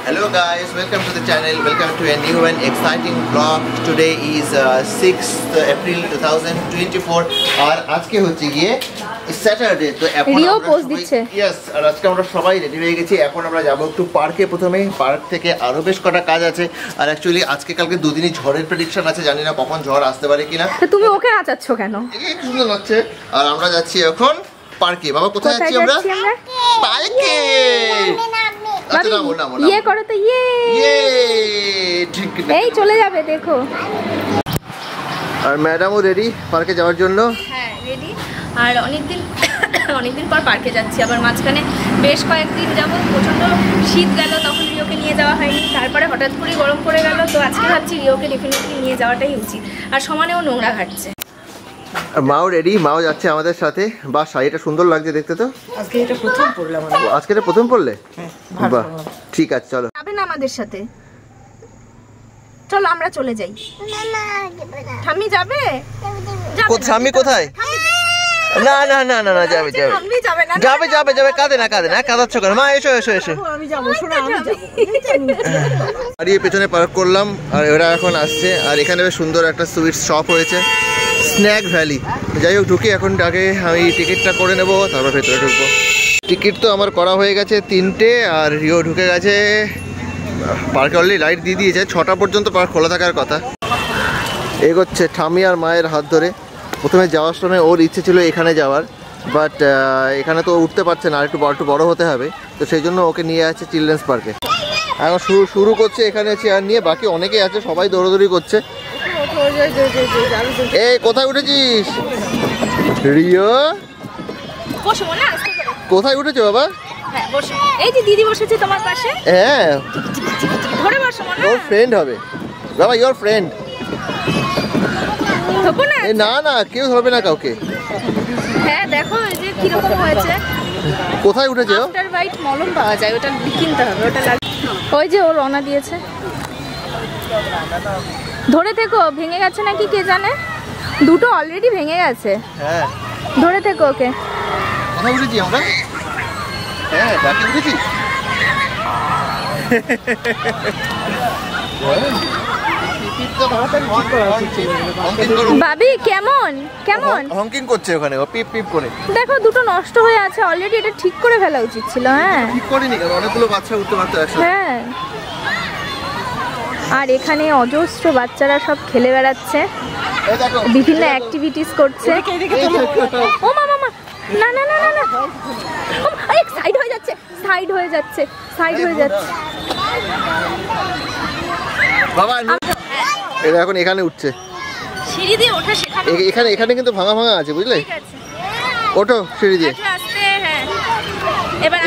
Hello guys, welcome to the channel, welcome to a new and exciting vlog. Today is 6th April 2024 আর আজকে হচ্ছে গিয়ে Saturday. তো এখন Rio post দিচ্ছে। Yes, আর আজকে আমরা সবাই রেডি হয়ে গেছি। এখন আমরা যাব একটু পার্কে। প্রথমে পার্ক থেকে আরো বেশ কটা কাজ আছে। আর অ্যাকচুয়ালি আজকে কালকে দুদিনই ঝড়ের প্রেডিকশন আছে, জানি না কখন ঝড় আসতে পারে কিনা। তুমি ওকে নাচাচ্ছ কেন? কি সুন্দর লাগছে। আর আমরা যাচ্ছি এখন পার্কে। বাবা কোথায় যাচ্ছি আমরা? পার্কে। আচ্ছা না বল না বল। ইয়ে করো তো, ইয়ে ইয়ে ঠিক এই চলে যাবে দেখো। আর ম্যাডামও রেডি পার্কে যাওয়ার জন্য। হ্যাঁ রেডি। আর অনেকদিন পর পার্কে যাচ্ছি। আবার মাঝখানে বেশ কয়েকদিন যাবত প্রচণ্ড শীত গেল, তখন রিওকে নিয়ে যাওয়া হয়নি। তারপরে হঠাৎ করে গরম পড়ে গেল, তো আজকে ভাবছি রিওকে ডেফিনেটলি নিয়ে যাওয়াটাই উচিত। আর সমানেও নোংরা ঘাটছে। মাও রেডি, মাও যাচ্ছে আমাদের সাথে। বাহ, শাড়িটা সুন্দর লাগছে দেখতে। তো আজকে এটা প্রথম পরলাম। আজকে এটা প্রথম পরলে? বাহ, ঠিক আছে চলো। যাবে না আমাদের সাথে? চলো আমরা চলে যাই। ঠাম্মি যাবে? ঠাম্মি কোথায়? না না না না না, যাবে যাবে যাবে যাবে যাবে। কাঁদে না কাঁদে না, কাঁদাচ্ছ কেন? মা এসো এসো এসো। আমি যাবো, শোনো আমি যাবো। আর এই পেছনে পার্ক করলাম আর ওরা এখন আসছে। আর এখানে বেশ সুন্দর একটা সুইটস শপ হয়েছে, স্ন্যাক ভ্যালি। যাই হোক ঢুকি এখন। আগে আমি টিকিটটা করে নেবো, তারপর ভেতরে ঢুকবো। টিকিট তো আমার করা হয়ে গেছে 3টে। আর রিও ঢুকে গেছে পার্কে। অলরেডি লাইট দিয়ে দিয়েছে, 6টা পর্যন্ত পার্ক খোলা থাকার কথা। এগোচ্ছে ঠাম্মি আর মায়ের হাত ধরে। প্রথমে যাওয়ার সময় ওর ইচ্ছে ছিল এখানে যাওয়ার, বাট এখানে তো উঠতে পারছে না, আর একটু বড় হতে হবে। তো সেই জন্য ওকে নিয়ে আছে চিলড্রেন্স পার্কে। এখন শুরু করছে এখানে চেয়ার নিয়ে। বাকি অনেকেই আছে, সবাই দৌড়াদৌড়ি করছে। এই কোথায় উঠেছিস রিও? কোথায় উঠেছো বাবা? এই যে দিদি বসেছে তোমার পাশে। হ্যাঁ, ধরে বসো মনে। ওর ফ্রেন্ড হবে বাবা, ইওর ফ্রেন্ড। না না, কেউ ধরবে না কাউকে। হ্যাঁ দেখো এই যে কি রকম হয়েছে। কোথায় উঠেছে? আফটার বাইট মলম পাওয়া যায়, ওটা কিনতে হবে। ওটা ওই যে ও রওনা দিয়েছে। ধরে থেকো, ভেঙে গেছে নাকি কে জানে। দুটো অলরেডি ভেঙে গেছে। হ্যাঁ ধরে থেকো ওকে। কোথায় উঠেছি আমরা? হ্যাঁ ডাকে উঠেছি। বাবি কেমন কেমন হংকিং করছে ওখানে, ও পিপ পিপ করে। দেখো দুটো নষ্ট হয়ে আছে অলরেডি, এটা ঠিক করে ফেলা উচিত ছিল। হ্যাঁ ঠিক করিনি, কারণ অনেকগুলো বাচ্চা উঠতে পারতো একসাথে। হ্যাঁ, আর এখানে অজস্র বাচ্চারা সব খেলে বেড়াচ্ছে, বিভিন্ন অ্যাক্টিভিটিস করছে। ও মা মামা, না না না না না, সাইড হয়ে যাচ্ছে, সাইড হয়ে যাচ্ছে, সাইড হয়ে যাচ্ছে। বাবা এটা এখন এখানে উঠছে, সিঁড়ি দিয়ে ওঠা শেখানো। এখানে কিন্তু ভাঙা আছে বুঝলে। ওঠো সিঁড়ি দিয়ে।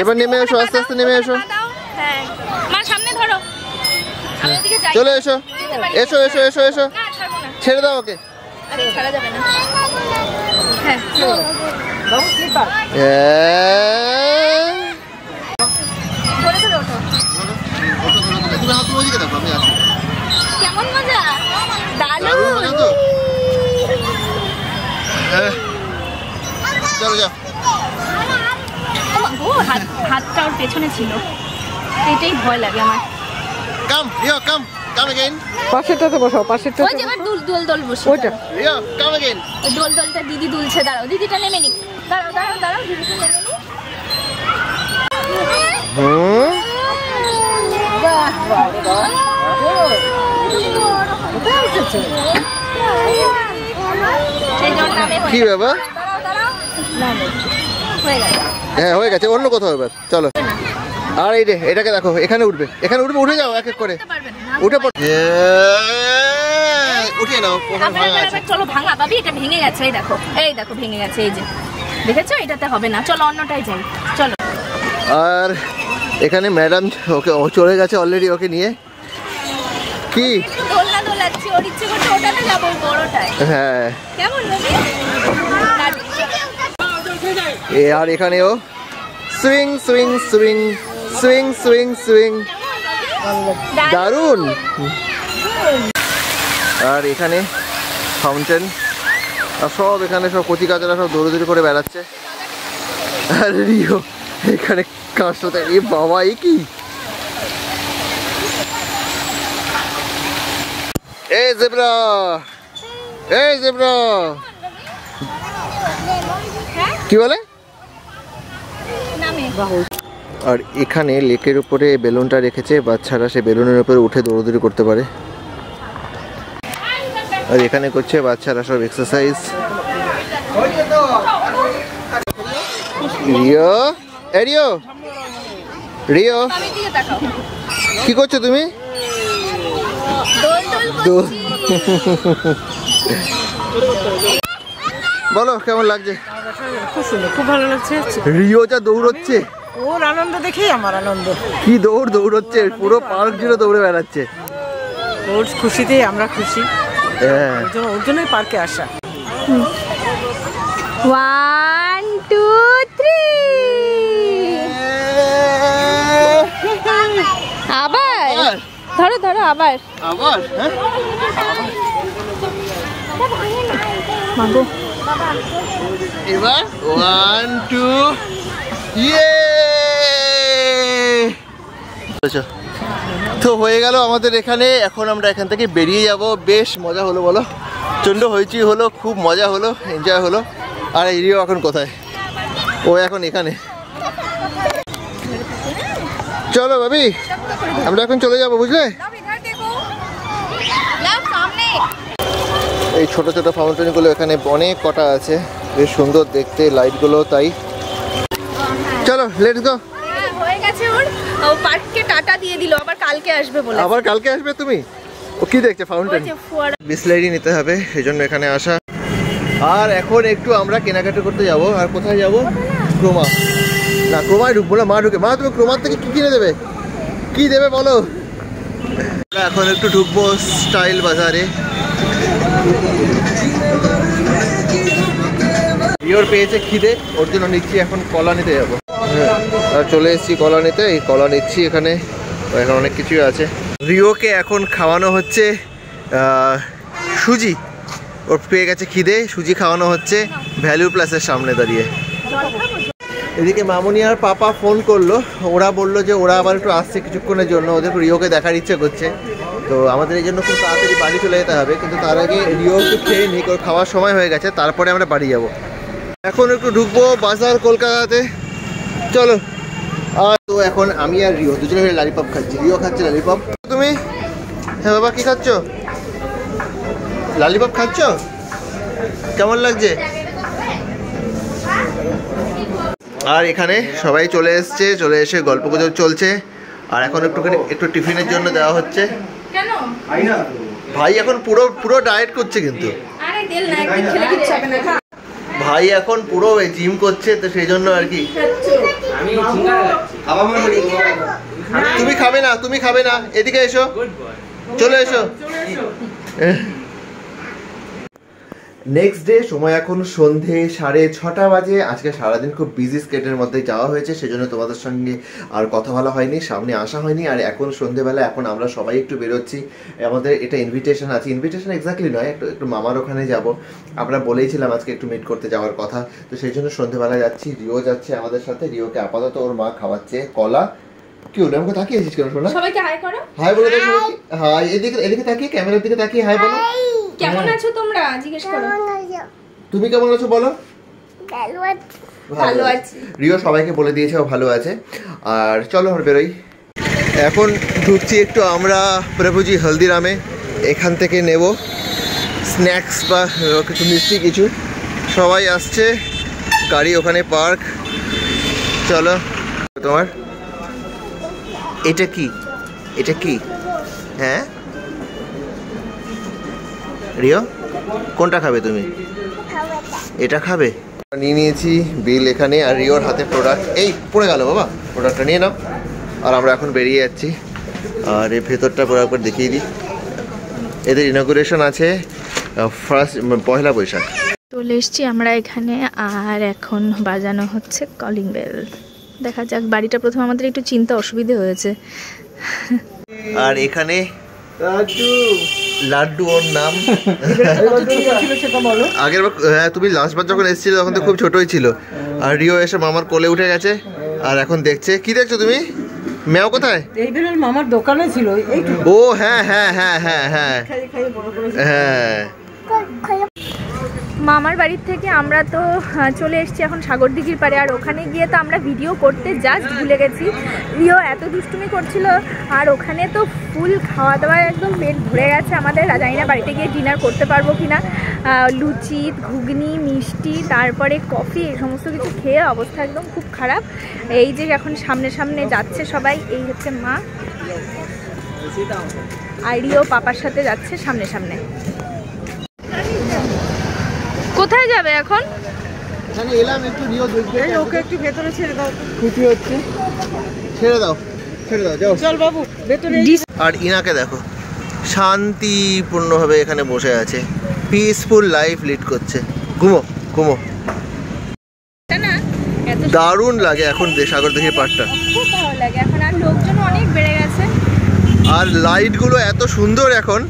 এবার নেমে এসো, আস্তে আস্তে নেমে এসো। হ্যাঁ মা সামনে ধরো, আমি ওদিকে যাই। চলে এসো এসো এসো এসো এসো। ছেড়ে দাও ওকে। আরে ছাড়া যাবে না। হ্যাঁ বাবু স্লিপার। ধরে ধরে ওঠো। তুমি হাত ওইদিকে দেখো, আমি আছি। কেমন মজা, দারুণ। চলো যাও। ও হাতটা ওর পেছনে ছিল, এটাই ভয় লাগে আমার। কাম রিও, কাম अगेन। পাশেরটাতে বসাও, পাশেরটাতে। ওই যে এবার দোল বসে। ওইটা রিও কাম अगेन। ওই দোলটা দিদি দুলছে। দাঁড়াও, দিদিটা নেমে নি। দাঁড়াও দিদিটা নেমে নি। কি বাবা? হ্যাঁ হয়ে গেছে, অন্য কোথাও এবার চলো। আর এই রে, এটাকে দেখো, এখানে উঠবে, উঠে যাও এক এক করে, উঠে পড়। উঠে নাও। চলো ভাঙা পাবি, এটা ভেঙে গেছে। এই দেখো ভেঙে গেছে। এই যে দেখেছো, এটাতে হবে না। চলো অন্যটাই যাই, চলো। আর এখানে ম্যাডাম ওকে চলে গেছে অলরেডি, ওকে নিয়ে। কি দোলনা দোলাচ্ছি, ওর ইচ্ছে করছে ওটাতে যাবো, বড়টায়। হ্যাঁ কেমন আর এখানে ও swing swing swing swing swing swing, দারুণ। আর এখানে ফাউন্টেন, আর সব এখানে সব কচি কাচারা সব দৌড়াদৌড়ি করে বেড়াচ্ছে। আর রিও এখানে কার সাথে, এ বাবা এ কি জেব্রা, এই জেব্রা কি বলে? আর এখানে লেকের উপরে বেলুনটা রেখেছে, বাচ্চারা সে বেলুনের উপরে উঠে দৌড়দৌড়ি করতে পারে। আর এখানে করছে বাচ্চারা সব এক্সারসাইজ। রিও, রিও, রিও কি করছো তুমি? বলো কেমন লাগছে? খুব সুন্দর, খুব ভালো লাগছে। রিও যা দৌড়চ্ছে, ওর আনন্দ দেখেই আমার আনন্দ। কি দৌড়চ্ছে, পুরো পার্ক জুড়ে দৌড়ে বেড়াচ্ছে। ওর খুশিতেই আমরা খুশি, হ্যাঁ ওর জন্যই পার্কে আসা। 1 2 3 আবার ধরো ধরো আবার আবার হ্যাঁ মাগো এবার 1 2 ইয়ে। তো হয়ে গেল আমাদের এখানে। এখন আমরা এখান থেকে বেরিয়ে যাব। বেশ মজা হলো বলো, প্রচণ্ড হইচই হলো, খুব মজা হলো, এনজয় হলো। আর রিও এখন কোথায়? ও এখন এখানে। চলো ভাবি আমরা এখন চলে যাবো, বুঝলে? এই ছোট ছোট ফাউন্টেনগুলো এখানে অনেক কটা আছে, বেশ সুন্দর দেখতে, লাইটগুলো তাই। চলো লেটস গো। হয়ে গেছে, ও পার্ককে টাটা দিয়ে দিল, আবার কালকে আসবে বলে। আবার কালকে আসবে তুমি? ও কি দেখছে? ফাউন্টেন, বিসলারি নিতে হবে, সেজন্য এখানে আসা। আর এখন একটু আমরা কেনাকাটা করতে যাব। আর কোথায় যাব? ক্রোমা। না ক্রোমায় ঢুকবো না, মা ঢুকে। মা তুমি ক্রোমার থেকে কি কিনে দেবে? কি দেবে বলো? এখন একটু ঢুকবো স্টাইল বাজারে। রিওর পেয়েছে খিদে, ওর জন্য নিচ্ছি এখন কলা নিতে যাবো। আর চলে এসেছি কলা নিতে, এই কলা নিচ্ছি এখানে। এখন অনেক কিছুই আছে। রিওকে এখন খাওয়ানো হচ্ছে সুজি। ওর পেয়ে গেছে খিদে, সুজি খাওয়ানো হচ্ছে ভ্যালু প্লাসের সামনে দাঁড়িয়ে। এদিকে মামুনি আর পাপা ফোন করলো, ওরা বললো যে ওরা আবার একটু আসছে কিছুক্ষণের জন্য, ওদের রিওকে দেখার ইচ্ছে করছে। তো আমাদের এই জন্য খুব তাড়াতাড়ি বাড়ি চলে যেতে হবে, কিন্তু তার আগে রিও একটু খেয়ে নিক, ওর খাওয়ার সময় হয়ে গেছে, তারপরে আমরা বাড়ি যাব। এখন একটু ঢুকবো বাজার কলকাতাতে, চলো। আর তো এখন আমি আর রিও দুজনে মিলে ললিপপ খাচ্ছি। রিও খাচ্ছে ললিপপ। তুমি? হ্যাঁ বাবা কি খাচ্ছ? ললিপপ খাচ্ছ? কেমন লাগছে? আর এখানে সবাই চলে এসছে, চলে এসে গল্প গুজব চলছে। আর এখন একটু টিফিনের জন্য দেওয়া হচ্ছে। কেন? ভাই এখন পুরো ডায়েট করছে, কিন্তু আরে তেল না, একদিন খেলে কিচ্ছু হবে না। ভাই এখন পুরো জিম করছে, তো সেই জন্য আর কি। তুমি খাবে না, তুমি খাবে না, এদিকে এসো, চলে এসো। নেক্সট ডে, সময় এখন সন্ধে 6:30 বাজে। আজকে সারাদিন খুব বিজি স্কেটের মধ্যে যাওয়া হয়েছে, সেজন্য তোমাদের সঙ্গে আর কথা বলা হয়নি, সামনে আসা হয়নি। আর এখন সন্ধেবেলা এখন আমরা সবাই একটু বেরোচ্ছি। আমাদের এটা ইনভিটেশন আছে, ইনভিটেশন এক্স্যাক্টলি নয়, একটু মামার ওখানে যাব। আমরা বলেইছিলাম আজকে একটু মিট করতে যাওয়ার কথা, তো সেই জন্য সন্ধেবেলা যাচ্ছি। রিও যাচ্ছে আমাদের সাথে। রিওকে আপাতত ওর মা খাওয়াচ্ছে কলা। কি হলো, আমাকে তাকিয়ে আছিস কেন শোনা? সবাইকে হাই করো। হাই বলে দাও সবাইকে। হাই, এদিকে তাকিয়ে, ক্যামেরার দিকে তাকিয়ে হাই বলো। কেমন আছো তোমরা জিজ্ঞেস করো। তুমি কেমন আছো বলো? ভালো আছি। রিও সবাইকে বলে দিয়েছে ও ভালো আছে। আর চলো আমরা বেরোই। এখন ঢুকছি একটু আমরা প্রভুজি হলদিরামে। এখান থেকে নেব স্ন্যাক্স বা কিছু মিষ্টি কিছু। সবাই আসছে, গাড়ি ওখানে পার্ক। চলো। তোমার এটা কি? এটা কি? হ্যাঁ রিও কোনটা খাবে তুমি? এটা খাবে? নিয়ে নিয়েছি বিল এখানে, আর রিওর হাতে প্রোডাক্ট। এই পড়ে গেল বাবা, প্রোডাক্টটা নিয়ে নাও। আর আমরা এখন বেরিয়ে যাচ্ছি। আর এই ভেতরটা পুরো একবার দেখিয়ে দিই। এদের ইনগুরেশন আছে পয়লা বৈশাখ। চলে এসছি আমরা এখানে, আর এখন বাজানো হচ্ছে কলিং বেল। দেখা যাক। বাড়িটা প্রথমে আমাদের একটু চিন্তা অসুবিধে হয়েছে। আর এখানে লাড্ডু ওর নাম। আগের বার, হ্যাঁ তুমি লাস্টবার যখন এসেছিলে তখন তো খুব ছোটই ছিল। আর রিও এসে মামার কোলে উঠে গেছে, আর এখন দেখছে। কি দেখছো তুমি? ম্যাও কোথায়? এই বেলার মামার দোকানে ছিল এইটুকু। ও হ্যাঁ হ্যাঁ হ্যাঁ হ্যাঁ হ্যাঁ খাইয়ে খাইয়ে বড় করেছে। হ্যাঁ। মামার বাড়ির থেকে আমরা তো চলে এসেছি এখন সাগরদিঘির পাড়ে। আর ওখানে গিয়ে তো আমরা ভিডিও করতে জাস্ট ভুলে গেছি। রিও এত দুষ্টুমি করছিল, আর ওখানে তো ফুল খাওয়া দাওয়ায় একদম পেট ভরে গেছে আমাদের। জানি না বাড়িতে গিয়ে ডিনার করতে পারবো কি না। লুচি, ঘুগনি, মিষ্টি, তারপরে কফি, এই সমস্ত কিছু খেয়ে অবস্থা একদম খুব খারাপ। এই যে এখন সামনে সামনে যাচ্ছে সবাই, এই হচ্ছে মা, আর রিও পাপার সাথে যাচ্ছে সামনে সামনে। কোথায় যাবে এখন? এখানে এলাম একটু, রিও দেখবে। এই ওকে একটু ভেতরে ছেড়ে দাও। খুশি হচ্ছে, ছেড়ে দাও ছেড়ে দাও, যাও। চল বাবু ভেতরে। আর ইনাকে দেখো শান্তিপূর্ণভাবে এখানে বসে আছে, পিসফুল লাইফ লিড করছে। ঘুমো ঘুমো। না এত দারুণ লাগে এখন সাগরদিঘির পাড়টা, খুব ভালো লাগে এখন। আর লোকজন অনেক বেড়ে গেছে। আর লাইটগুলো এত সুন্দর এখন